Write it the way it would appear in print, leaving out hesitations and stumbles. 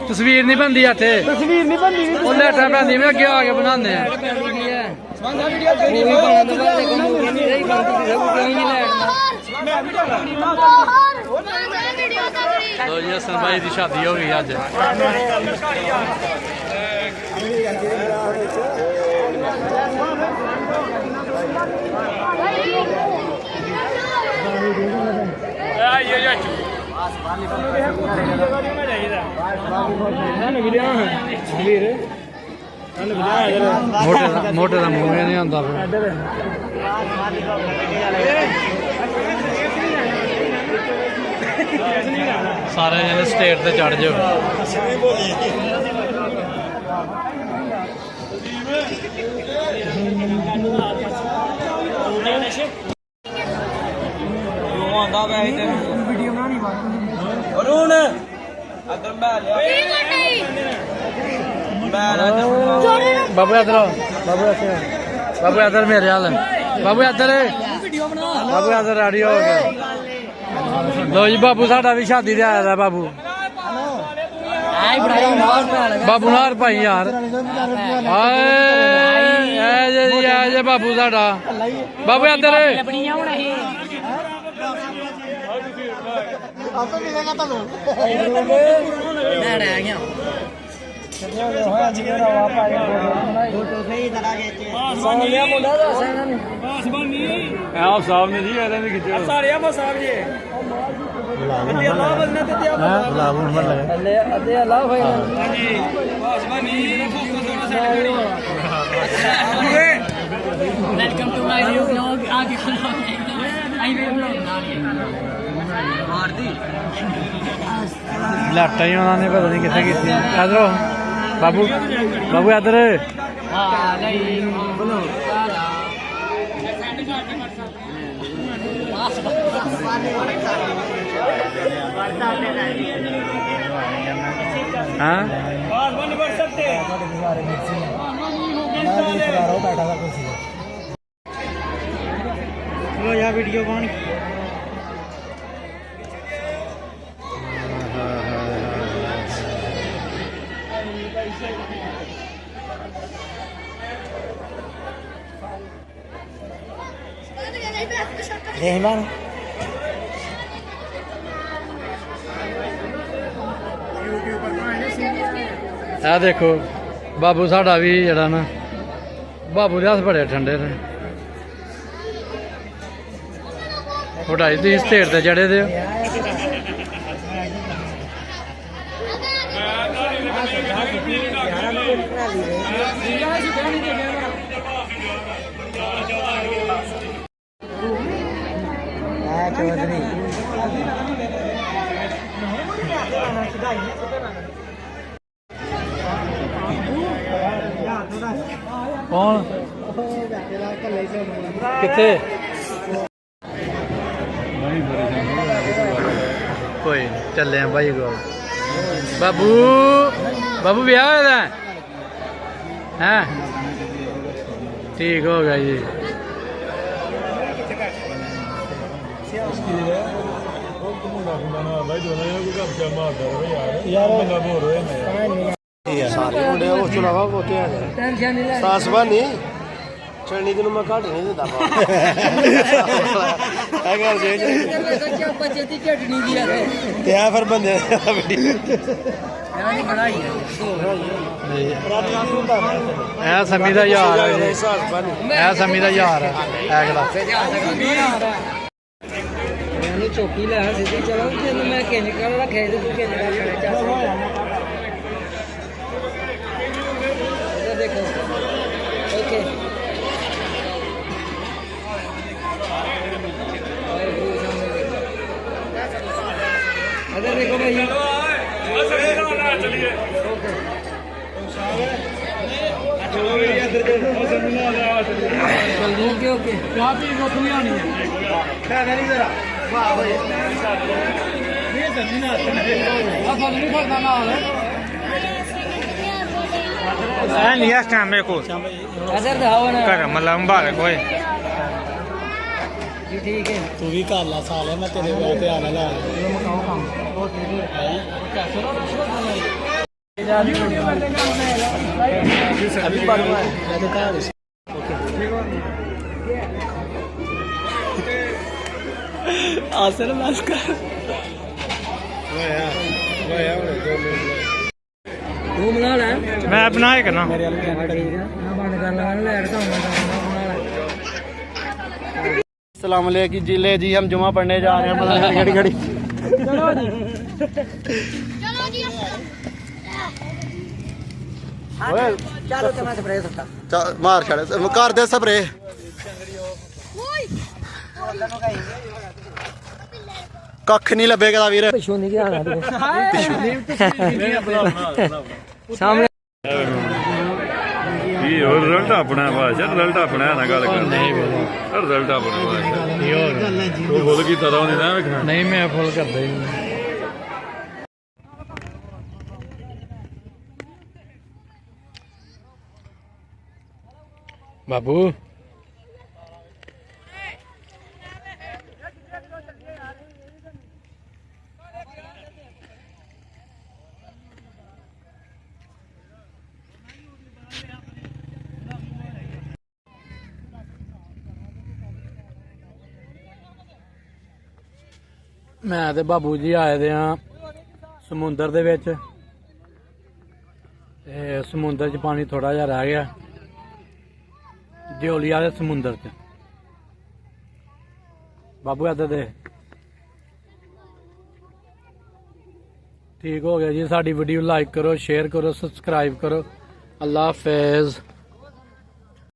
तस्वीर नहीं बनती इत्थे तस्वीर नहीं बनती लाइटां बनदी मैं अगे आके बनाने लो जी हसन भाई की शादी हो गई अज मोटे का मूंह नहीं आता सारे जने स्टेट से चढ़ जाओ बाबू इधर बाबू इधर मेरे हाल बाबू इधर बाबू इधर रेडी हो गया लो जी बाबू साडा भी शादी ते आया बाबू बाबू नार भाई यार आए बाबू साडा बाबू इधर साहब ने जी welcome to my new vlog आगे लाटा ही उन्होंने पता नहीं कितने की इधर बाबू बाबू इधर वीडियो कौन देखो बाबू साडा भी जरा ना बाबू के हथ बड़े ठंडे ने उठाई तुम स्टेट से चढ़े दे कौन किथे कोई चले भाई को बाबू बाबू ब्याह होया है ठीक हो गया जी सासबानी चढ़नी तेन मैं घट नहीं दिता फिर बंदे समी का यार समी का यार चौकी ला चलो मैं किंज कर रखे देखो ओके अगर देखो भाई ओके ओके क्या भी नहीं आनी है टाइम मेरे को मतलब ਠੀਕ ਹੈ ਤੂੰ ਵੀ ਕਰ ਲਾ ਸਾਲਿਆ ਮੈਂ ਤੇਰੇ ਵਿਆਹ ਤੇ ਆਣਾ ਲਾ ਮਕਾਓ ਕੰਮ ਉਹ ਠੀਕ ਹੈ अभी बात मैं तो कहा आसर लास्ट का ਤੂੰ ਬਣਾ ਲੈ मैं अपना ही करना ਮੇਰੇ ਵਾਲ ਕੈਮਰਾ ਠੀਕ ਹੈ ਮੈਂ ਬੰਦ ਕਰ ਲਵਾਂ ਲੈਟ ਤਾਂ ਹੁੰਦਾ ਬਣਾ ਲੈ अस्सलाम वालेकुम जिले जी हम जुमा पढ़ने जा रहे हैं घड़ी घड़ी ਚਲੋ ਜੀ ਚਲੋ ਤੇ ਮੈਂ ਸਪਰੇਅ ਸੁੱਟਾ मार छड़ कर दे स्प्रे कख नहीं लभेगा वीर ਪਿੱਛੋਂ ਨਹੀਂ ਗਿਆ ਸਾਹਮਣੇ ਕੀ ਹੋਰ ਰਿਜ਼ਲਟ ਆਪਣਾ ਭਾਸ਼ਾ ਰਿਜ਼ਲਟ ਆਪਣਾ ਨਾਲ ਗੱਲ ਕਰ ਨਹੀਂ ਰਿਜ਼ਲਟ ਆਪਣਾ ਭਾਸ਼ਾ ਉਹ ਬੋਲ ਕੀ ਤਰ੍ਹਾਂ ਨਹੀਂ ਨਾ ਵੇਖਣਾ ਨਹੀਂ ਮੈਂ ਫੁੱਲ ਕਰਦਾ ਹੀ ਨਹੀਂ ਬਾਬੂ ਮੈਂ ਤੇ ਬਾਬੂ ਜੀ ਆਏ ਦੇ ਆ ਸਮੁੰਦਰ ਦੇ ਵਿੱਚ ਤੇ ਸਮੁੰਦਰ 'ਚ ਪਾਣੀ ਥੋੜਾ ਜਿਹਾ ਰਹਿ ਗਿਆ ਦਿਓਲੀ ਵਾਲੇ ਸਮੁੰਦਰ 'ਚ ਬਾਬੂ ਇੱਧਰ ਦੇ ਠੀਕ ਹੋ ਗਿਆ ਜੀ ਸਾਡੀ ਵੀਡੀਓ ਲਾਈਕ ਕਰੋ ਸ਼ੇਅਰ ਕਰੋ ਸਬਸਕ੍ਰਾਈਬ ਕਰੋ ਅੱਲਾ ਹਾਫਿਜ਼